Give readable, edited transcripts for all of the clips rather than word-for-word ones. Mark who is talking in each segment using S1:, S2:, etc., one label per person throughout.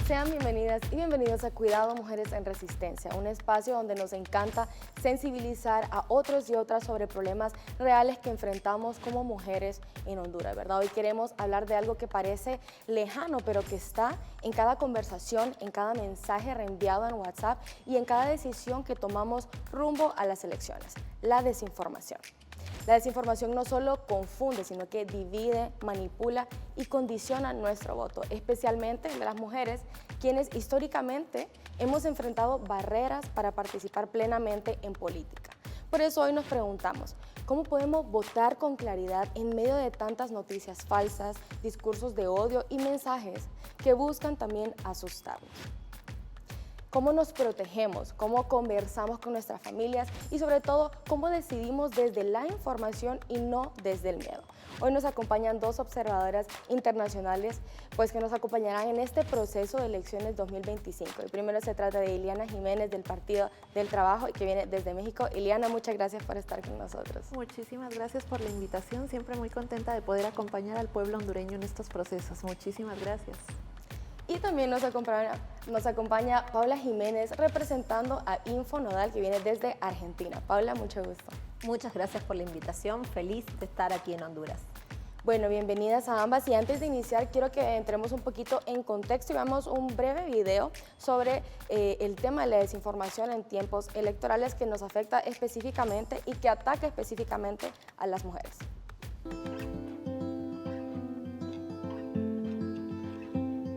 S1: Sean bienvenidas y bienvenidos a Cuidado Mujeres en Resistencia, un espacio donde nos encanta sensibilizar a otros y otras sobre problemas reales que enfrentamos como mujeres en Honduras, ¿verdad? Hoy queremos hablar de algo que parece lejano, pero que está en cada conversación, en cada mensaje reenviado en WhatsApp y en cada decisión que tomamos rumbo a las elecciones, la desinformación. La desinformación no solo confunde, sino que divide, manipula y condiciona nuestro voto, especialmente de las mujeres, quienes históricamente hemos enfrentado barreras para participar plenamente en política. Por eso hoy nos preguntamos, ¿cómo podemos votar con claridad en medio de tantas noticias falsas, discursos de odio y mensajes que buscan también asustarnos? ¿Cómo nos protegemos? ¿Cómo conversamos con nuestras familias? Y sobre todo, ¿cómo decidimos desde la información y no desde el miedo? Hoy nos acompañan dos observadoras internacionales, pues que nos acompañarán en este proceso de elecciones 2025. El primero se trata de Ileana Jiménez del Partido del Trabajo, que viene desde México. Ileana, muchas gracias por estar con nosotros.
S2: Muchísimas gracias por la invitación. Siempre muy contenta de poder acompañar al pueblo hondureño en estos procesos. Muchísimas gracias.
S1: Y también nos acompaña Paula Jiménez, representando a Infonodal, que viene desde Argentina. Paula, mucho gusto.
S3: Muchas gracias por la invitación, feliz de estar aquí en Honduras.
S1: Bueno, bienvenidas a ambas y antes de iniciar quiero que entremos un poquito en contexto y veamos un breve video sobre el tema de la desinformación en tiempos electorales que nos afecta específicamente y que ataca específicamente a las mujeres.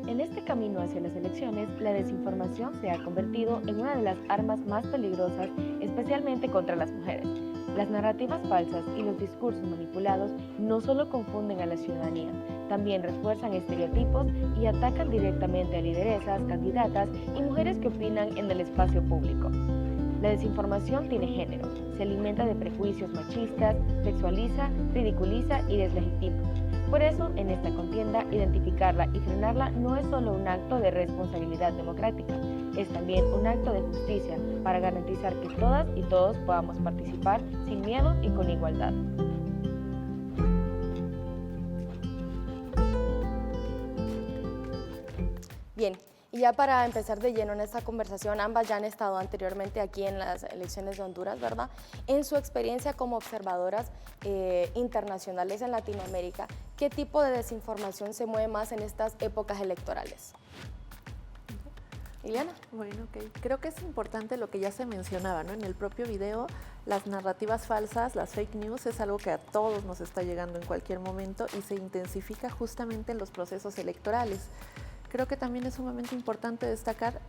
S4: En este camino hacia las elecciones, la desinformación se ha convertido en una de las armas más peligrosas, especialmente contra las mujeres. Las narrativas falsas y los discursos manipulados no solo confunden a la ciudadanía, también refuerzan estereotipos y atacan directamente a lideresas, candidatas y mujeres que opinan en el espacio público. La desinformación tiene género, se alimenta de prejuicios machistas, sexualiza, ridiculiza y deslegitima. Por eso, en esta contienda, identificarla y frenarla no es solo un acto de responsabilidad democrática, es también un acto de justicia para garantizar que todas y todos podamos participar sin miedo y con igualdad.
S1: Bien. Y ya para empezar de lleno en esta conversación, ambas ya han estado anteriormente aquí en las elecciones de Honduras, ¿verdad? En su experiencia como observadoras internacionales en Latinoamérica, ¿qué tipo de desinformación se mueve más en estas épocas electorales? Ileana.
S2: Bueno, ok. Creo que es importante lo que ya se mencionaba, ¿no? En el propio video, las narrativas falsas, las fake news, es algo que a todos nos está llegando en cualquier momento y se intensifica justamente en los procesos electorales. Creo que también es sumamente importante destacar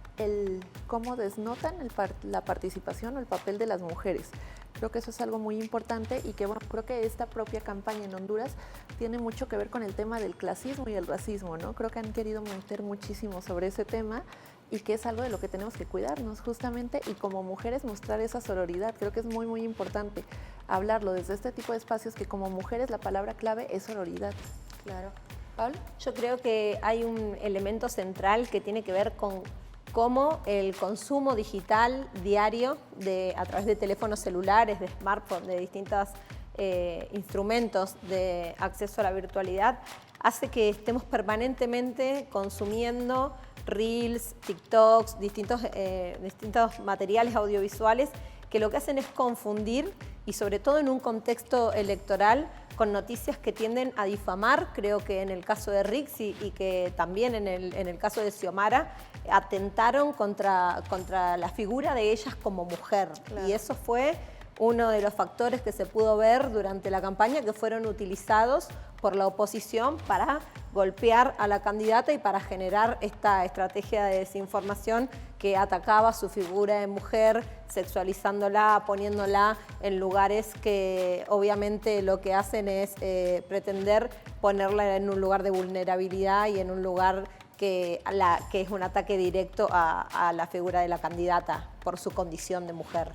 S2: cómo desnotan la participación o el papel de las mujeres. Creo que eso es algo muy importante y que, bueno, creo que esta propia campaña en Honduras tiene mucho que ver con el tema del clasismo y el racismo, ¿no? Creo que han querido meter muchísimo sobre ese tema y que es algo de lo que tenemos que cuidarnos justamente y como mujeres mostrar esa sororidad. Creo que es muy, muy importante hablarlo desde este tipo de espacios que como mujeres la palabra clave es sororidad.
S1: Claro. ¿Paula?
S3: Yo creo que hay un elemento central que tiene que ver con cómo el consumo digital diario a través de teléfonos celulares, de smartphones, de distintos instrumentos de acceso a la virtualidad, hace que estemos permanentemente consumiendo reels, TikToks, distintos materiales audiovisuales que lo que hacen es confundir y sobre todo en un contexto electoral con noticias que tienden a difamar, creo que en el caso de Rixi y que también en el caso de Xiomara, atentaron contra la figura de ellas como mujer. Claro. Y eso fue uno de los factores que se pudo ver durante la campaña que fueron utilizados por la oposición para golpear a la candidata y para generar esta estrategia de desinformación que atacaba su figura de mujer, sexualizándola, poniéndola en lugares que obviamente lo que hacen es pretender ponerla en un lugar de vulnerabilidad y en un lugar que es un ataque directo a la figura de la candidata por su condición de mujer.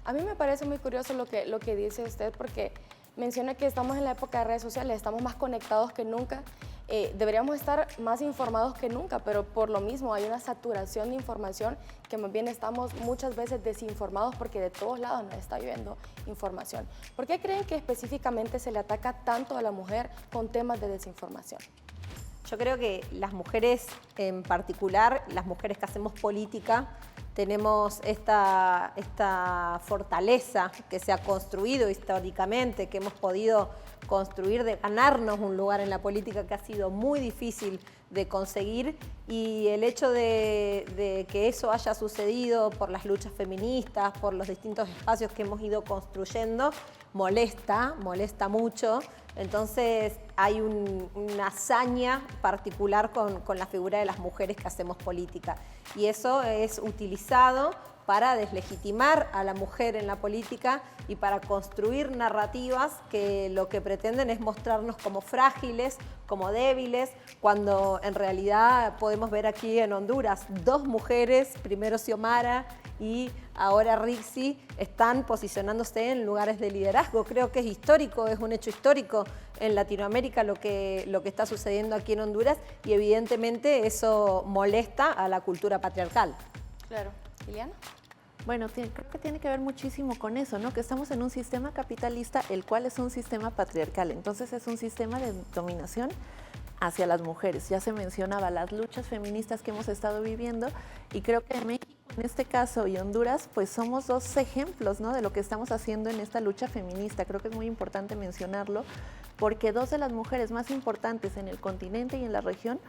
S1: A mí me parece muy curioso lo que dice usted porque menciona que estamos en la época de redes sociales, estamos más conectados que nunca, deberíamos estar más informados que nunca, pero por lo mismo hay una saturación de información que más bien estamos muchas veces desinformados porque de todos lados nos está lloviendo información. ¿Por qué creen que específicamente se le ataca tanto a la mujer con temas de desinformación?
S3: Yo creo que las mujeres en particular, las mujeres que hacemos política, tenemos esta fortaleza que se ha construido históricamente, que hemos podido construir de ganarnos un lugar en la política que ha sido muy difícil de conseguir, y el hecho de que eso haya sucedido por las luchas feministas, por los distintos espacios que hemos ido construyendo, molesta mucho. Entonces hay una hazaña particular con la figura de las mujeres que hacemos política, y eso es utilizado para deslegitimar a la mujer en la política y para construir narrativas que lo que pretenden es mostrarnos como frágiles, como débiles, cuando en realidad podemos ver aquí en Honduras 2 mujeres, primero Xiomara y ahora Rixi, están posicionándose en lugares de liderazgo. Creo que es histórico, es un hecho histórico en Latinoamérica lo que está sucediendo aquí en Honduras, y evidentemente eso molesta a la cultura patriarcal.
S1: Claro. ¿Liliana?
S2: Bueno, creo que tiene que ver muchísimo con eso, ¿no? Que estamos en un sistema capitalista, el cual es un sistema patriarcal. Entonces es un sistema de dominación hacia las mujeres. Ya se mencionaba las luchas feministas que hemos estado viviendo, y creo que México en este caso y Honduras pues somos 2 ejemplos, ¿no?, de lo que estamos haciendo en esta lucha feminista. Creo que es muy importante mencionarlo, porque 2 de las mujeres más importantes en el continente y en la región,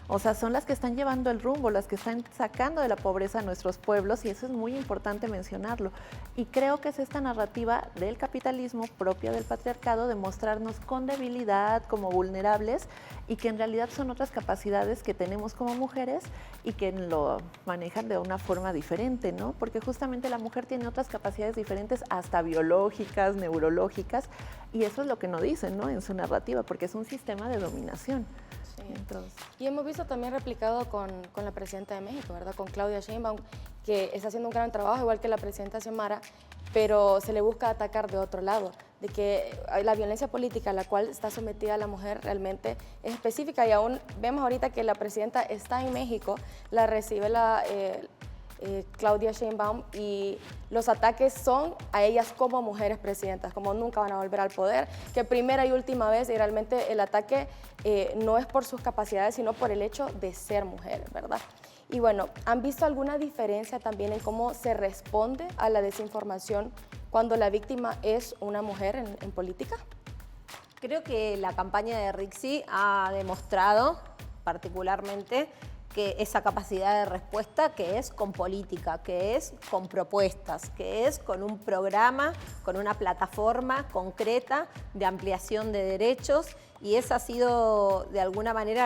S2: o sea, son las que están llevando el rumbo, las que están sacando de la pobreza a nuestros pueblos, y eso es muy importante mencionarlo. Y creo que es esta narrativa del capitalismo propia del patriarcado de mostrarnos con debilidad, como vulnerables, y que en realidad son otras capacidades que tenemos como mujeres y que lo manejan de una forma diferente, ¿no? Porque justamente la mujer tiene otras capacidades diferentes, hasta biológicas, neurológicas, y eso es lo que no dicen, ¿no?, en su narrativa, porque es un sistema de dominación.
S1: Sí.
S2: Entonces,
S1: y hemos visto también replicado con la presidenta de México, ¿verdad? Con Claudia Sheinbaum, que está haciendo un gran trabajo, igual que la presidenta Xiomara, pero se le busca atacar de otro lado, de que la violencia política a la cual está sometida la mujer realmente es específica, y aún vemos ahorita que la presidenta está en México, la recibe Claudia Sheinbaum, y los ataques son a ellas como mujeres presidentas, como nunca van a volver al poder, que primera y última vez, y realmente el ataque no es por sus capacidades, sino por el hecho de ser mujeres, ¿verdad? Y bueno, ¿han visto alguna diferencia también en cómo se responde a la desinformación cuando la víctima es una mujer en política?
S3: Creo que la campaña de Rixi ha demostrado particularmente que esa capacidad de respuesta, que es con política, que es con propuestas, que es con un programa, con una plataforma concreta de ampliación de derechos, y ese ha sido de alguna manera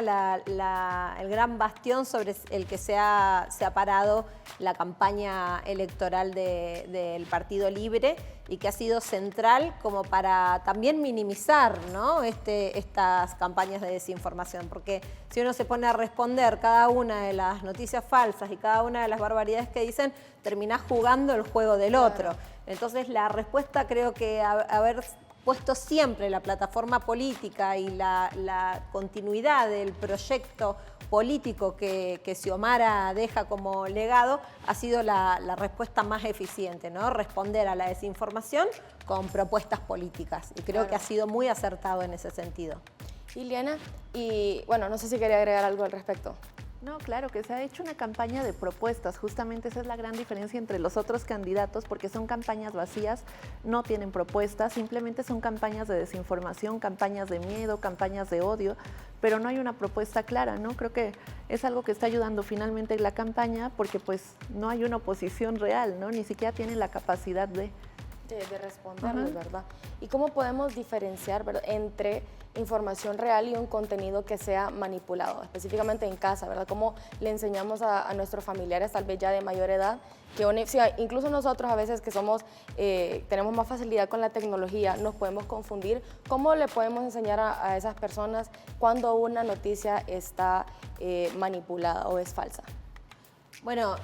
S3: el gran bastión sobre el que se ha parado la campaña electoral del Partido Libre, y que ha sido central como para también minimizar, ¿no?, estas campañas de desinformación, porque si uno se pone a responder cada una de las noticias falsas y cada una de las barbaridades que dicen, terminás jugando el juego del otro. Entonces la respuesta, creo que haber puesto siempre la plataforma política y la continuidad del proyecto político que Xiomara deja como legado, ha sido la respuesta más eficiente, ¿no? Responder a la desinformación con propuestas políticas, y creo que ha sido muy acertado en ese sentido.
S1: Liliana, y bueno, no sé si quería agregar algo al respecto.
S2: no, claro, que se ha hecho una campaña de propuestas. Justamente esa es la gran diferencia entre los otros candidatos, porque son campañas vacías, no tienen propuestas, simplemente son campañas de desinformación, campañas de miedo, campañas de odio, pero no hay una propuesta clara, ¿no? Creo que es algo que está ayudando finalmente la campaña, porque pues no hay una oposición real, ¿no? Ni siquiera tienen la capacidad de
S1: responderles, ¿verdad? ¿Y cómo podemos diferenciar, ¿verdad?, entre información real y un contenido que sea manipulado, específicamente en casa, ¿verdad? ¿Cómo le enseñamos a nuestros familiares, tal vez ya de mayor edad, que incluso nosotros a veces que somos, tenemos más facilidad con la tecnología, nos podemos confundir? ¿Cómo le podemos enseñar a esas personas cuando una noticia está manipulada o es falsa?
S3: Bueno,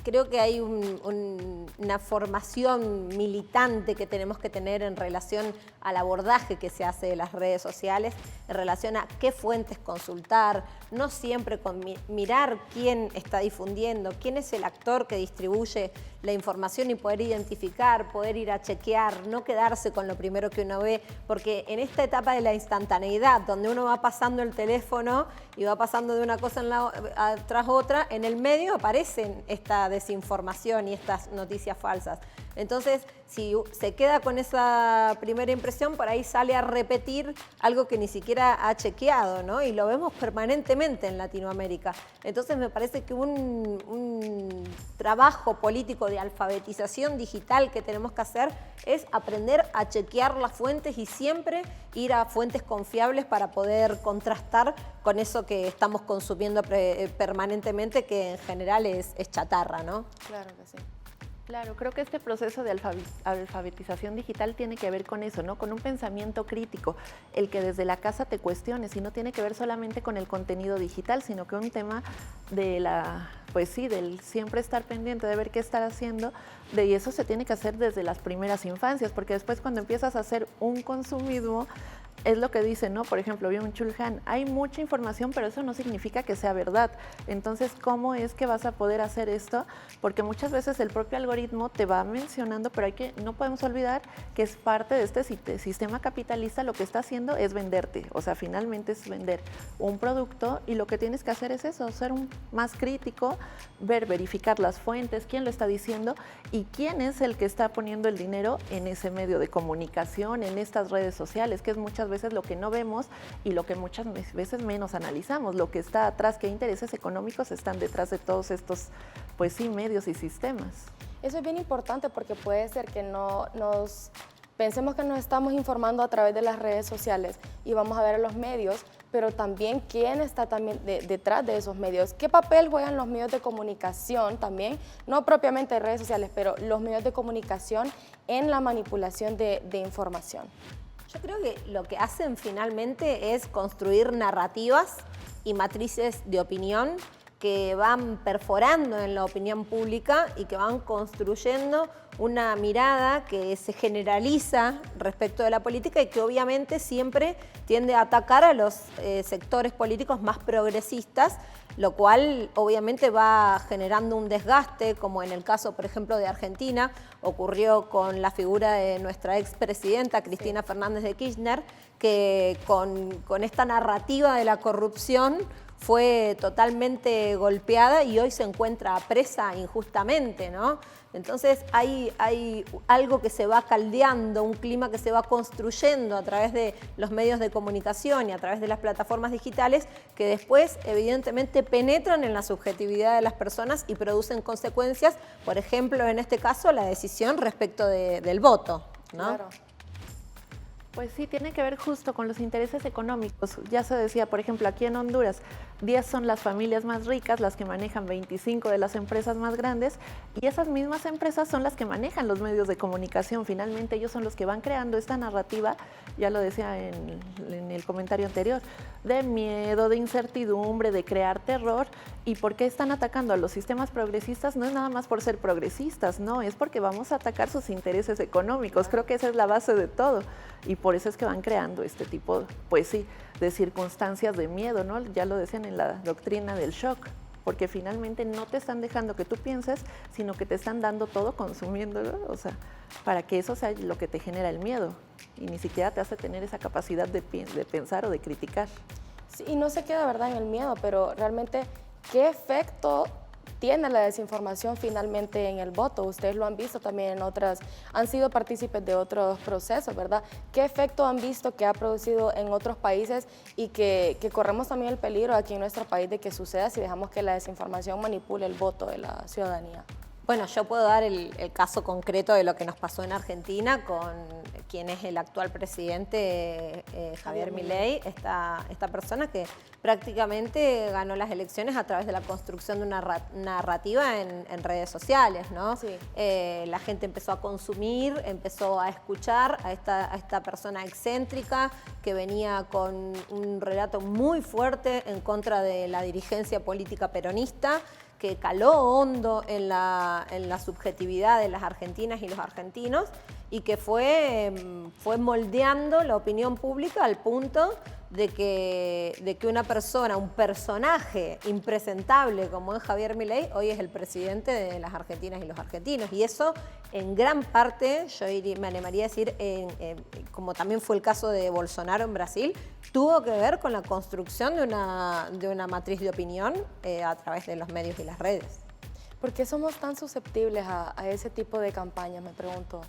S3: creo que hay una formación militante que tenemos que tener en relación al abordaje que se hace de las redes sociales, en relación a qué fuentes consultar, no siempre con mirar quién está difundiendo, quién es el actor que distribuye la información y poder identificar, poder ir a chequear, no quedarse con lo primero que uno ve, porque en esta etapa de la instantaneidad, donde uno va pasando el teléfono y va pasando de una cosa tras otra, en el medio aparecen esta desinformación y estas noticias falsas. Entonces, si se queda con esa primera impresión, por ahí sale a repetir algo que ni siquiera ha chequeado, ¿no? Y lo vemos permanentemente en Latinoamérica. Entonces, me parece que un trabajo político de alfabetización digital que tenemos que hacer es aprender a chequear las fuentes y siempre ir a fuentes confiables para poder contrastar con eso que estamos consumiendo permanentemente, que en general es chatarra, ¿no?
S1: Claro que sí.
S2: Claro, creo que este proceso de alfabetización digital tiene que ver con eso, ¿no? Con un pensamiento crítico, el que desde la casa te cuestiones, y no tiene que ver solamente con el contenido digital, sino que un tema de pues sí, del siempre estar pendiente de ver qué estar haciendo, y eso se tiene que hacer desde las primeras infancias, porque después cuando empiezas a hacer un consumismo, es lo que dice, ¿no? Por ejemplo, Byung-Chul Han, hay mucha información, pero eso no significa que sea verdad. Entonces, ¿cómo es que vas a poder hacer esto? Porque muchas veces el propio algoritmo te va mencionando, pero no podemos olvidar que es parte de este sistema capitalista. Lo que está haciendo es venderte, o sea, finalmente es vender un producto, y lo que tienes que hacer es eso, ser más crítico, verificar las fuentes, quién lo está diciendo y quién es el que está poniendo el dinero en ese medio de comunicación, en estas redes sociales, que es muchas veces lo que no vemos y lo que muchas veces menos analizamos, lo que está atrás, qué intereses económicos están detrás de todos estos, pues sí, medios y sistemas.
S1: Eso es bien importante porque puede ser que pensemos que nos estamos informando a través de las redes sociales y vamos a ver a los medios, pero también quién está también detrás de esos medios, qué papel juegan los medios de comunicación también, no propiamente de redes sociales, pero los medios de comunicación en la manipulación de información.
S3: Yo creo que lo que hacen finalmente es construir narrativas y matrices de opinión que van perforando en la opinión pública y que van construyendo una mirada que se generaliza respecto de la política y que obviamente siempre tiende a atacar a los sectores políticos más progresistas, lo cual obviamente va generando un desgaste, como en el caso, por ejemplo, de Argentina, ocurrió con la figura de nuestra expresidenta Cristina Fernández de Kirchner, que con esta narrativa de la corrupción fue totalmente golpeada y hoy se encuentra presa injustamente, ¿no? Entonces hay algo que se va caldeando, un clima que se va construyendo a través de los medios de comunicación y a través de las plataformas digitales que después evidentemente penetran en la subjetividad de las personas y producen consecuencias, por ejemplo, en este caso, la decisión respecto del voto, ¿no?
S1: Claro.
S2: Pues sí, tiene que ver justo con los intereses económicos. Ya se decía, por ejemplo, aquí en Honduras, 10 son las familias más ricas, las que manejan 25 de las empresas más grandes, y esas mismas empresas son las que manejan los medios de comunicación. Finalmente ellos son los que van creando esta narrativa, ya lo decía en el comentario anterior, de miedo, de incertidumbre, de crear terror. ¿Y por qué están atacando a los sistemas progresistas? No es nada más por ser progresistas, no, es porque vamos a atacar sus intereses económicos. Creo que esa es la base de todo. Y por eso es que van creando este tipo, pues sí, de circunstancias de miedo, ¿no? Ya lo decían en la doctrina del shock, porque finalmente no te están dejando que tú pienses, sino que te están dando todo, consumiéndolo, o sea, para que eso sea lo que te genera el miedo y ni siquiera te hace tener esa capacidad de pensar o de criticar.
S1: Sí, y no se queda, ¿verdad?, en el miedo, pero realmente, ¿qué efecto tiene la desinformación finalmente en el voto? Ustedes lo han visto también en otras, han sido partícipes de otros procesos, ¿verdad? ¿Qué efecto han visto que ha producido en otros países y que corremos también el peligro aquí en nuestro país de que suceda si dejamos que la desinformación manipule el voto de la ciudadanía?
S3: Bueno, yo puedo dar el caso concreto de lo que nos pasó en Argentina con quien es el actual presidente, Javier Milei, esta persona que prácticamente ganó las elecciones a través de la construcción de una narrativa en redes sociales, ¿no?
S1: Sí.
S3: La gente empezó a consumir, empezó a escuchar a esta persona excéntrica que venía con un relato muy fuerte en contra de la dirigencia política peronista, que caló hondo en la subjetividad de las argentinas y los argentinos y que fue moldeando la opinión pública al punto de que una persona, un personaje impresentable como es Javier Milei, hoy es el presidente de las argentinas y los argentinos. Y eso, en gran parte, me animaría a decir, como también fue el caso de Bolsonaro en Brasil, tuvo que ver con la construcción de una matriz de opinión a través de los medios y las redes.
S1: ¿Por qué somos tan susceptibles a ese tipo de campañas, me pregunto?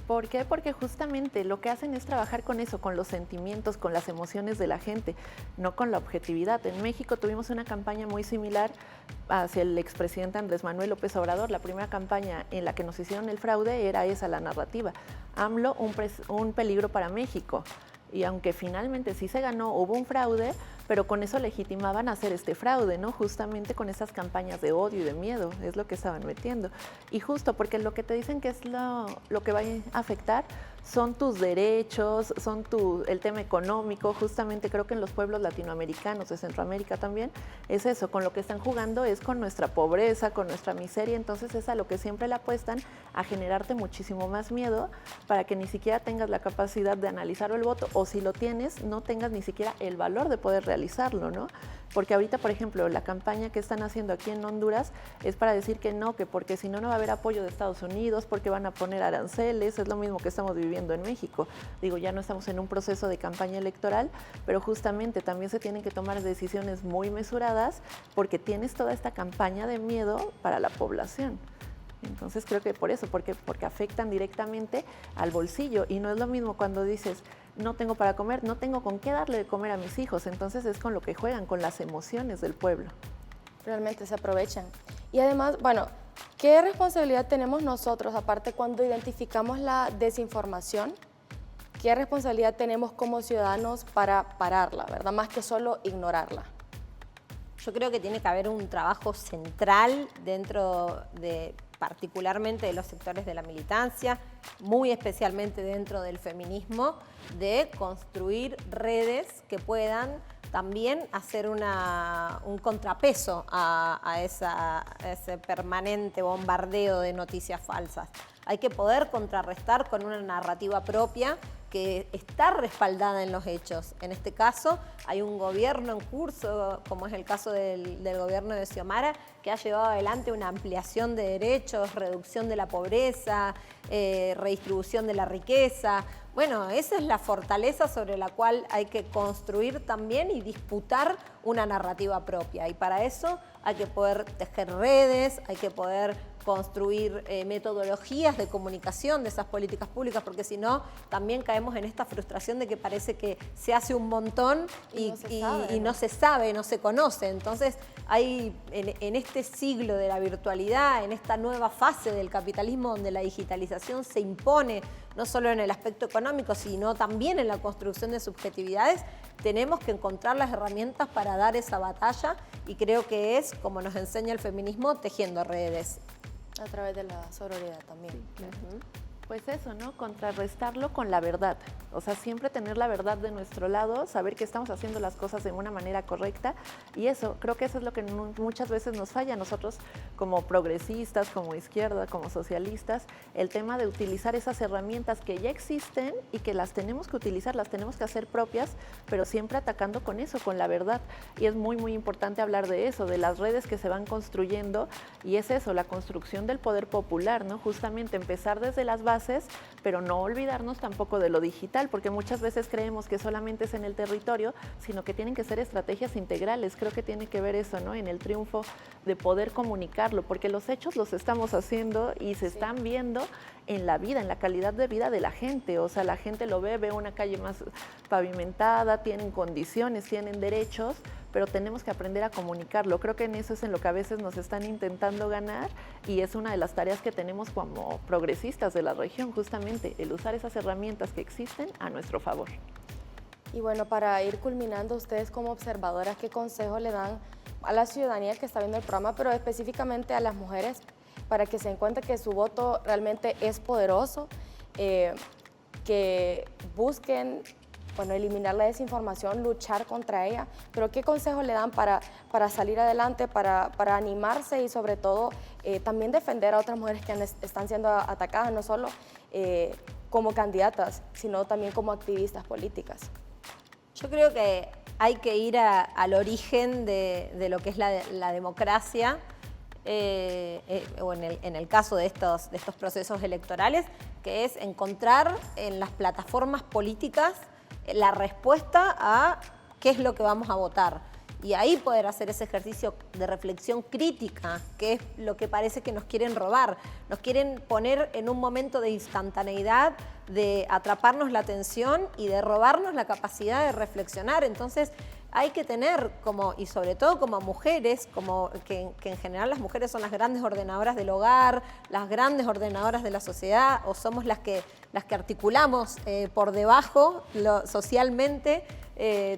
S2: ¿Por qué? Porque justamente lo que hacen es trabajar con eso, con los sentimientos, con las emociones de la gente, no con la objetividad. En México tuvimos una campaña muy similar hacia el expresidente Andrés Manuel López Obrador. La primera campaña en la que nos hicieron el fraude era esa, la narrativa. AMLO, un peligro para México. Y aunque finalmente sí se ganó, hubo un fraude, pero con eso legitimaban hacer este fraude, ¿no? Justamente con esas campañas de odio y de miedo, es lo que estaban metiendo. Y justo porque lo que te dicen que es lo que va a afectar son tus derechos, el tema económico. Justamente creo que en los pueblos latinoamericanos, de Centroamérica también, es eso, con lo que están jugando es con nuestra pobreza, con nuestra miseria. Entonces es a lo que siempre le apuestan, a generarte muchísimo más miedo para que ni siquiera tengas la capacidad de analizar el voto, o si lo tienes, no tengas ni siquiera el valor de poder realizarlo, ¿no? Porque ahorita, por ejemplo, la campaña que están haciendo aquí en Honduras es para decir que no, que porque si no, no va a haber apoyo de Estados Unidos, porque van a poner aranceles. Es lo mismo que estamos viviendo en México. Digo, ya no estamos en un proceso de campaña electoral, pero justamente también se tienen que tomar decisiones muy mesuradas porque tienes toda esta campaña de miedo para la población. Entonces creo que por eso, porque afectan directamente al bolsillo. Y no es lo mismo cuando dices, no tengo para comer, no tengo con qué darle de comer a mis hijos. Entonces es con lo que juegan, con las emociones del pueblo.
S1: Realmente se aprovechan. Y además, bueno, ¿qué responsabilidad tenemos nosotros, aparte cuando identificamos la desinformación? ¿Qué responsabilidad tenemos como ciudadanos para pararla, verdad? Más que solo ignorarla.
S3: Yo creo que tiene que haber un trabajo central dentro de, particularmente de los sectores de la militancia, muy especialmente dentro del feminismo, de construir redes que puedan también hacer un contrapeso a ese permanente bombardeo de noticias falsas. Hay que poder contrarrestar con una narrativa propia que está respaldada en los hechos. En este caso, hay un gobierno en curso, como es el caso del gobierno de Xiomara, que ha llevado adelante una ampliación de derechos, reducción de la pobreza, redistribución de la riqueza. Bueno, esa es la fortaleza sobre la cual hay que construir también y disputar una narrativa propia. Y para eso hay que poder tejer redes, hay que poder construir metodologías de comunicación de esas políticas públicas, porque si no, también caemos en esta frustración de que parece que se hace un montón y no se sabe, no se conoce. Entonces, hay en este siglo de la virtualidad, en esta nueva fase del capitalismo donde la digitalización se impone, no solo en el aspecto económico, sino también en la construcción de subjetividades, tenemos que encontrar las herramientas para dar esa batalla, y creo que es, como nos enseña el feminismo, tejiendo redes.
S1: A través de la sororidad también.
S2: Sí, claro. Pues eso, ¿no? Contrarrestarlo con la verdad. O sea, siempre tener la verdad de nuestro lado, saber que estamos haciendo las cosas de una manera correcta. Y eso, creo que eso es lo que muchas veces nos falla a nosotros como progresistas, como izquierda, como socialistas, el tema de utilizar esas herramientas que ya existen y que las tenemos que utilizar, las tenemos que hacer propias, pero siempre atacando con eso, con la verdad. Y es muy, muy importante hablar de eso, de las redes que se van construyendo, y es eso, la construcción del poder popular, ¿no? Justamente empezar desde las bases, pero no olvidarnos tampoco de lo digital, porque muchas veces creemos que solamente es en el territorio, sino que tienen que ser estrategias integrales. Creo que tiene que ver eso, ¿no? En el triunfo de poder comunicarlo, porque los hechos los estamos haciendo y se están viendo en la vida, en la calidad de vida de la gente. O sea, la gente lo ve una calle más pavimentada, tienen condiciones, tienen derechos, pero tenemos que aprender a comunicarlo. Creo que en eso es en lo que a veces nos están intentando ganar, y es una de las tareas que tenemos como progresistas de la región, justamente el usar esas herramientas que existen a nuestro favor.
S1: Y bueno, para ir culminando, ustedes como observadoras, ¿qué consejo le dan a la ciudadanía que está viendo el programa, pero específicamente a las mujeres, para que se den cuenta que su voto realmente es poderoso, que busquen, bueno, eliminar la desinformación, luchar contra ella? Pero ¿qué consejo le dan para salir adelante, para animarse y sobre todo también defender a otras mujeres que están siendo atacadas, no solo como candidatas, sino también como activistas políticas.
S3: Yo creo que hay que ir al origen de lo que es la democracia, o en el caso de estos procesos electorales, que es encontrar en las plataformas políticas la respuesta a qué es lo que vamos a votar. Y ahí poder hacer ese ejercicio de reflexión crítica, que es lo que parece que nos quieren robar. Nos quieren poner en un momento de instantaneidad, de atraparnos la atención y de robarnos la capacidad de reflexionar. Entonces hay que tener, y sobre todo como mujeres, que en general las mujeres son las grandes ordenadoras del hogar, las grandes ordenadoras de la sociedad, o somos las que articulamos por debajo socialmente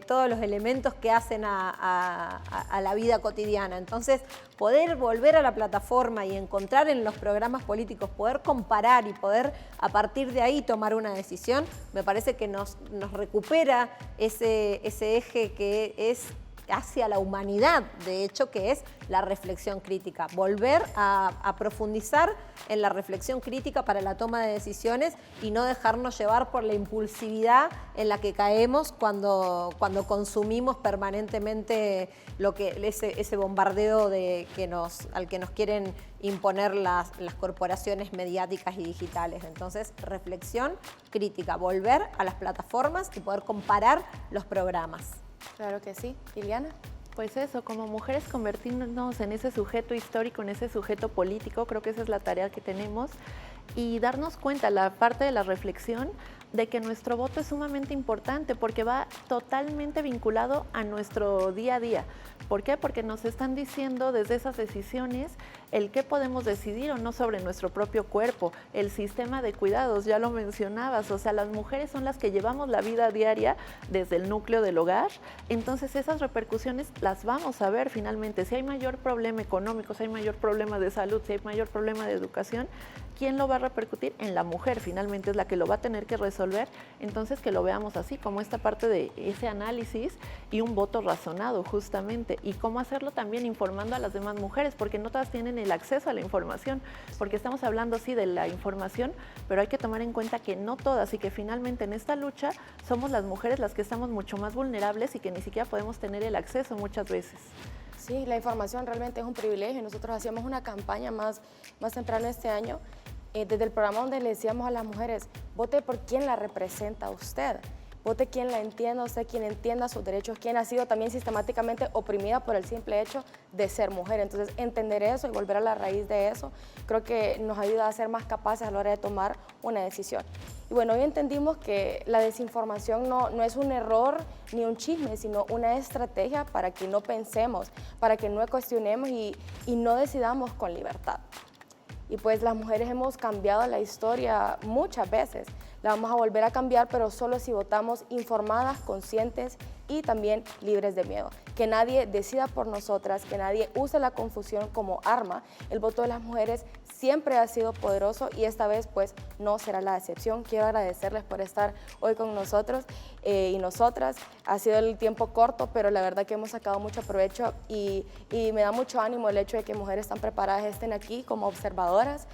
S3: todos los elementos que hacen a la vida cotidiana. Entonces, poder volver a la plataforma y encontrar en los programas políticos, poder comparar y poder a partir de ahí tomar una decisión, me parece que nos recupera ese eje que es hacia la humanidad, de hecho, que es la reflexión crítica. Volver a profundizar en la reflexión crítica para la toma de decisiones y no dejarnos llevar por la impulsividad en la que caemos cuando consumimos permanentemente ese bombardeo al que nos quieren imponer las corporaciones mediáticas y digitales. Entonces, reflexión crítica, volver a las plataformas y poder comparar los programas.
S1: Claro que sí. Liliana.
S2: Pues eso, como mujeres convertirnos en ese sujeto histórico, en ese sujeto político, creo que esa es la tarea que tenemos, y darnos cuenta, la parte de la reflexión, de que nuestro voto es sumamente importante porque va totalmente vinculado a nuestro día a día. ¿Por qué? Porque nos están diciendo desde esas decisiones el qué podemos decidir o no sobre nuestro propio cuerpo, el sistema de cuidados, ya lo mencionabas, o sea, las mujeres son las que llevamos la vida diaria desde el núcleo del hogar, entonces esas repercusiones las vamos a ver finalmente. Si hay mayor problema económico, si hay mayor problema de salud, si hay mayor problema de educación, ¿quién lo va a repercutir? En la mujer, finalmente es la que lo va a tener que resolver, entonces que lo veamos así, como esta parte de ese análisis y un voto razonado justamente, y cómo hacerlo también informando a las demás mujeres, porque no todas tienen el acceso a la información, porque estamos hablando sí de la información, pero hay que tomar en cuenta que no todas y que finalmente en esta lucha somos las mujeres las que estamos mucho más vulnerables y que ni siquiera podemos tener el acceso muchas veces.
S1: Sí, la información realmente es un privilegio. Nosotros hacíamos una campaña más temprano este año, desde el programa donde le decíamos a las mujeres, vote por quien la representa a usted. Vote quien la entienda, usted quien entienda sus derechos, quien ha sido también sistemáticamente oprimida por el simple hecho de ser mujer. Entonces, entender eso y volver a la raíz de eso, creo que nos ayuda a ser más capaces a la hora de tomar una decisión. Y bueno, hoy entendimos que la desinformación no es un error ni un chisme, sino una estrategia para que no pensemos, para que no cuestionemos y no decidamos con libertad. Y pues las mujeres hemos cambiado la historia muchas veces. La vamos a volver a cambiar, pero solo si votamos informadas, conscientes y también libres de miedo. Que nadie decida por nosotras, que nadie use la confusión como arma. El voto de las mujeres siempre ha sido poderoso y esta vez pues no será la excepción. Quiero agradecerles por estar hoy con nosotros y nosotras. Ha sido el tiempo corto, pero la verdad que hemos sacado mucho provecho y me da mucho ánimo el hecho de que mujeres tan preparadas estén aquí como observadoras,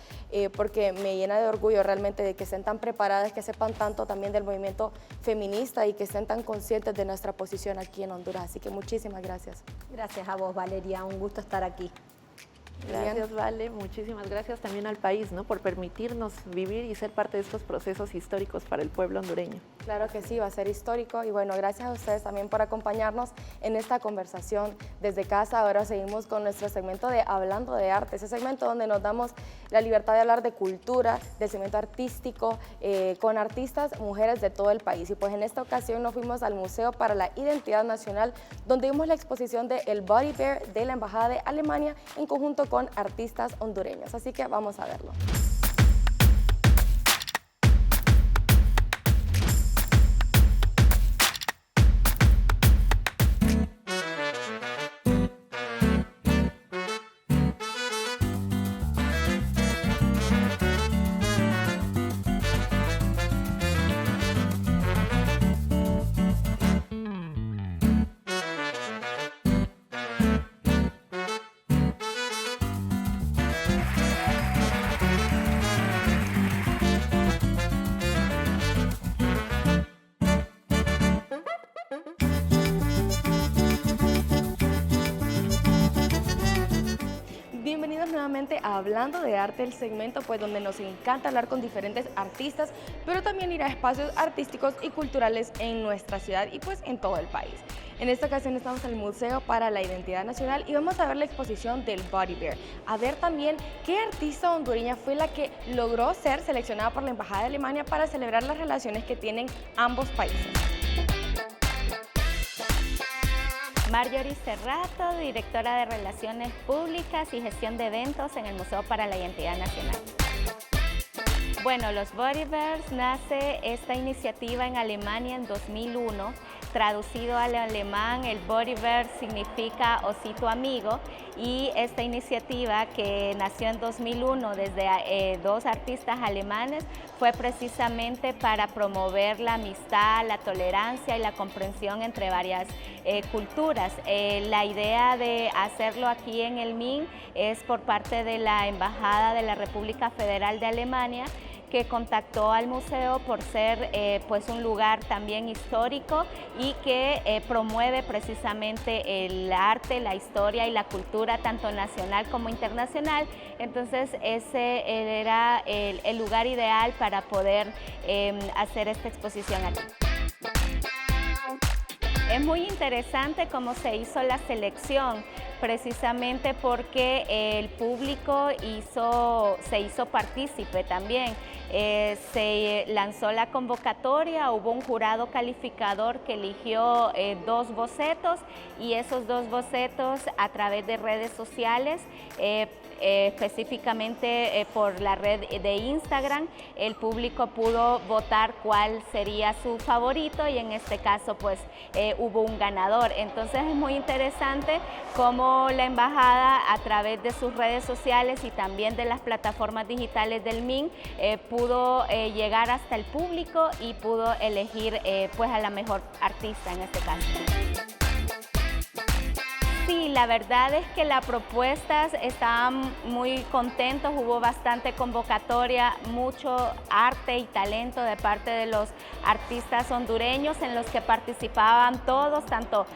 S1: porque me llena de orgullo realmente de que estén tan preparadas, que sepan tanto también del movimiento feminista y que estén tan conscientes de nuestra posición aquí en Honduras. Así que muchísimas gracias.
S3: Gracias a vos, Valeria, un gusto estar aquí.
S2: Gracias, Vale, muchísimas gracias también al país, ¿no?, por permitirnos vivir y ser parte de estos procesos históricos para el pueblo hondureño.
S1: Claro que sí, va a ser histórico y bueno, gracias a ustedes también por acompañarnos en esta conversación desde casa. Ahora seguimos con nuestro segmento de Hablando de Arte, ese segmento donde nos damos la libertad de hablar de cultura, del segmento artístico, con artistas, mujeres de todo el país. Y pues en esta ocasión nos fuimos al Museo para la Identidad Nacional, donde vimos la exposición de El Body Bear de la Embajada de Alemania en conjunto con artistas hondureños. Así que vamos a verlo. precisamente hablando de arte, el segmento pues donde nos encanta hablar con diferentes artistas, pero también ir a espacios artísticos y culturales en nuestra ciudad y pues en todo el país. En esta ocasión estamos en el Museo para la Identidad Nacional y vamos a ver la exposición del Body Bear, a ver también qué artista hondureña fue la que logró ser seleccionada por la Embajada de Alemania para celebrar las relaciones que tienen ambos países.
S5: Marjorie Cerrato, directora de Relaciones Públicas y Gestión de Eventos en el Museo para la Identidad Nacional. Bueno, los Body Bears nace esta iniciativa en Alemania en 2001. Traducido al alemán, el Body Bear significa osito amigo, y esta iniciativa, que nació en 2001 desde dos artistas alemanes, fue precisamente para promover la amistad, la tolerancia y la comprensión entre varias culturas. La idea de hacerlo aquí en el MIN es por parte de la Embajada de la República Federal de Alemania, que contactó al museo por ser pues un lugar también histórico y que promueve precisamente el arte, la historia y la cultura tanto nacional como internacional. Entonces ese era el lugar ideal para poder hacer esta exposición aquí. Es muy interesante cómo se hizo la selección, precisamente porque el público se hizo partícipe también. Se lanzó la convocatoria, hubo un jurado calificador que eligió 2 bocetos, y esos 2 bocetos a través de redes sociales, específicamente por la red de Instagram, el público pudo votar cuál sería su favorito, y en este caso pues hubo un ganador. Entonces es muy interesante cómo la embajada, a través de sus redes sociales y también de las plataformas digitales del MIN, pudo llegar hasta el público y pudo elegir pues a la mejor artista en este caso. Sí, la verdad es que las propuestas estaban muy contentos, hubo bastante convocatoria, mucho arte y talento de parte de los artistas hondureños, en los que participaban todos, tanto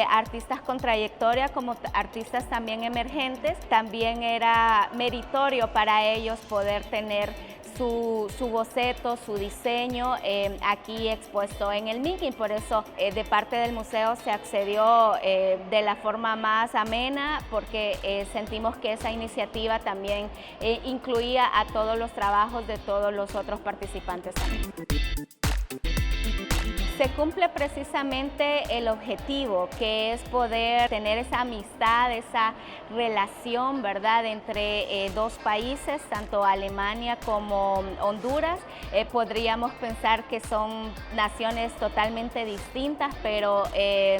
S5: artistas con trayectoria como artistas también emergentes. También era meritorio para ellos poder tener su boceto, su diseño aquí expuesto en el MIN, y por eso de parte del museo se accedió de la forma más amena, porque sentimos que esa iniciativa también incluía a todos los trabajos de todos los otros participantes también. Se cumple precisamente el objetivo, que es poder tener esa amistad, esa relación, ¿verdad?, entre dos países, tanto Alemania como Honduras. Podríamos pensar que son naciones totalmente distintas, pero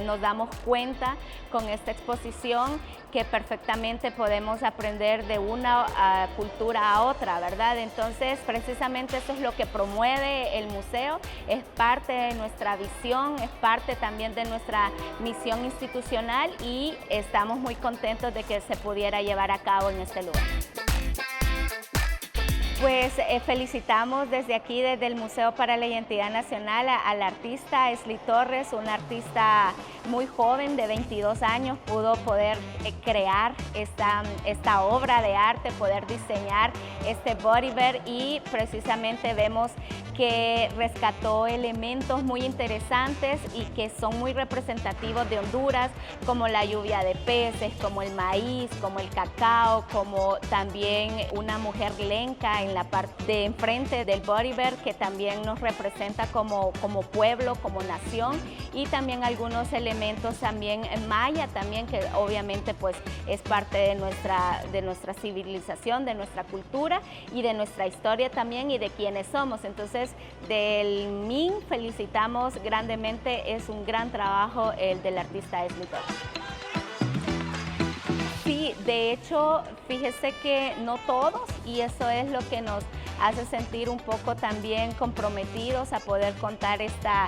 S5: nos damos cuenta con esta exposición que perfectamente podemos aprender de una cultura a otra, ¿verdad? Entonces, precisamente eso es lo que promueve el museo, es parte de nuestra visión, es parte también de nuestra misión institucional, y estamos muy contentos de que se pudiera llevar a cabo en este lugar. Pues felicitamos desde aquí, desde el Museo para la Identidad Nacional, al artista Esli Torres, una artista muy joven de 22 años, pudo poder crear esta obra de arte, poder diseñar este Body Bear, y precisamente vemos que rescató elementos muy interesantes y que son muy representativos de Honduras, como la lluvia de peces, como el maíz, como el cacao, como también una mujer lenca en la parte de enfrente del Body Bear, que también nos representa como pueblo, como nación, y también algunos elementos también maya, también, que obviamente pues es parte de nuestra civilización, de nuestra cultura y de nuestra historia también, y de quienes somos. Entonces, del MIN felicitamos grandemente, es un gran trabajo el del artista Esli Torres. Sí, de hecho, fíjese que no todos, y eso es lo que nos hace sentir un poco también comprometidos a poder contar esta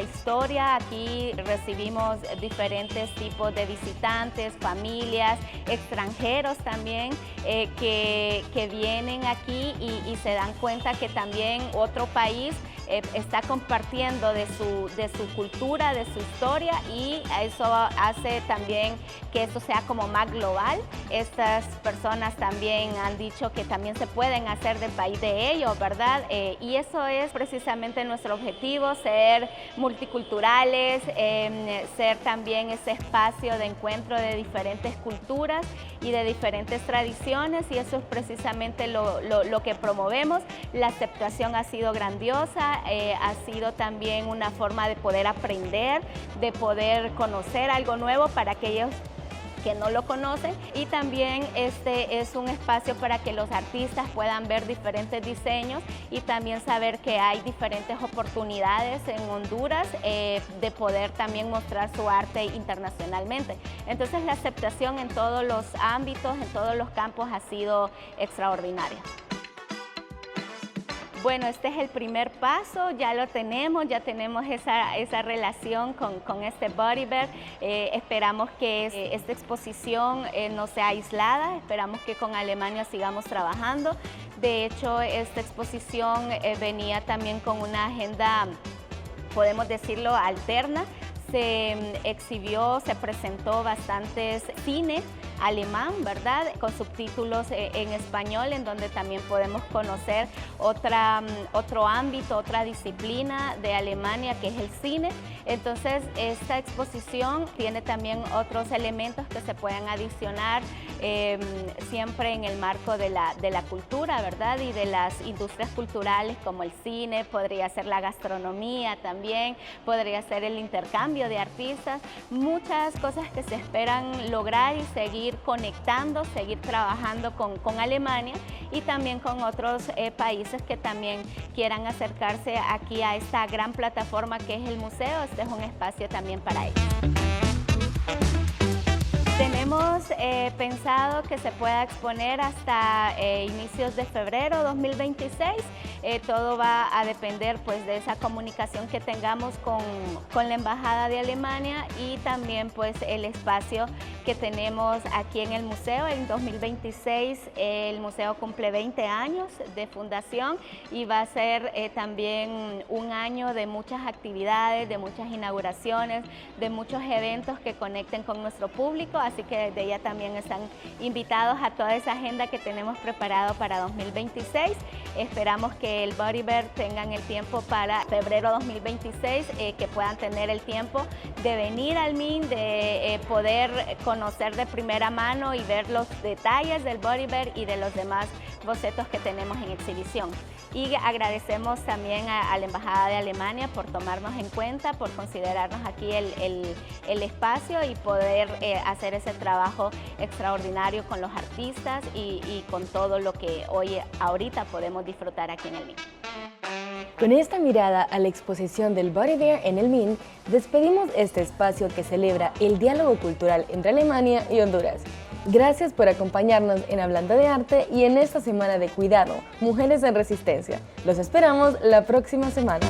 S5: historia. Aquí recibimos diferentes tipos de visitantes, familias, extranjeros también, que vienen aquí y se dan cuenta que también otro país está compartiendo de su cultura, de su historia, y eso hace también que esto sea como más global. Estas personas también han dicho que también se pueden hacer del país de ellos, ¿verdad? Y eso es precisamente nuestro objetivo, ser multiculturales, ser también ese espacio de encuentro de diferentes culturas y de diferentes tradiciones, y eso es precisamente lo que promovemos. La aceptación ha sido grandiosa, ha sido también una forma de poder aprender, de poder conocer algo nuevo para aquellos que no lo conocen, y también este es un espacio para que los artistas puedan ver diferentes diseños y también saber que hay diferentes oportunidades en Honduras de poder también mostrar su arte internacionalmente. Entonces la aceptación en todos los ámbitos, en todos los campos ha sido extraordinaria. Bueno, este es el primer paso, ya lo tenemos, ya tenemos esa relación con este Body Bear. Esperamos que esta exposición no sea aislada, esperamos que con Alemania sigamos trabajando. De hecho, esta exposición venía también con una agenda, podemos decirlo, alterna. Se exhibió, se presentó bastantes cine alemán, ¿verdad? Con subtítulos en español, en donde también podemos conocer otro ámbito, otra disciplina de Alemania, que es el cine. Entonces, esta exposición tiene también otros elementos que se pueden adicionar siempre en el marco de la cultura, ¿verdad? Y de las industrias culturales como el cine, podría ser la gastronomía también, podría ser el intercambio de artistas, muchas cosas que se esperan lograr y seguir conectando, seguir trabajando con Alemania y también con otros países que también quieran acercarse aquí a esta gran plataforma que es el museo. Este es un espacio también para ellos. Tenemos pensado que se pueda exponer hasta inicios de febrero 2026. Todo va a depender pues de esa comunicación que tengamos con la Embajada de Alemania y también pues el espacio que tenemos aquí en el museo. En 2026 el museo cumple 20 años de fundación y va a ser también un año de muchas actividades, de muchas inauguraciones, de muchos eventos que conecten con nuestro público. Así que desde ya también están invitados a toda esa agenda que tenemos preparado para 2026. Esperamos que el Body Bear tengan el tiempo para febrero 2026, que puedan tener el tiempo de venir al MIN, de poder conocer de primera mano y ver los detalles del Body Bear y de los demás bocetos que tenemos en exhibición. Y agradecemos también a la Embajada de Alemania por tomarnos en cuenta, por considerarnos aquí el espacio y poder hacer ese trabajo extraordinario con los artistas y con todo lo que ahorita podemos disfrutar aquí en el MIN.
S1: Con esta mirada a la exposición del Body Bear en el MIN, despedimos este espacio que celebra el diálogo cultural entre Alemania y Honduras. Gracias por acompañarnos en Hablando de Arte y en esta semana de cuidado, Mujeres en Resistencia. Los esperamos la próxima semana.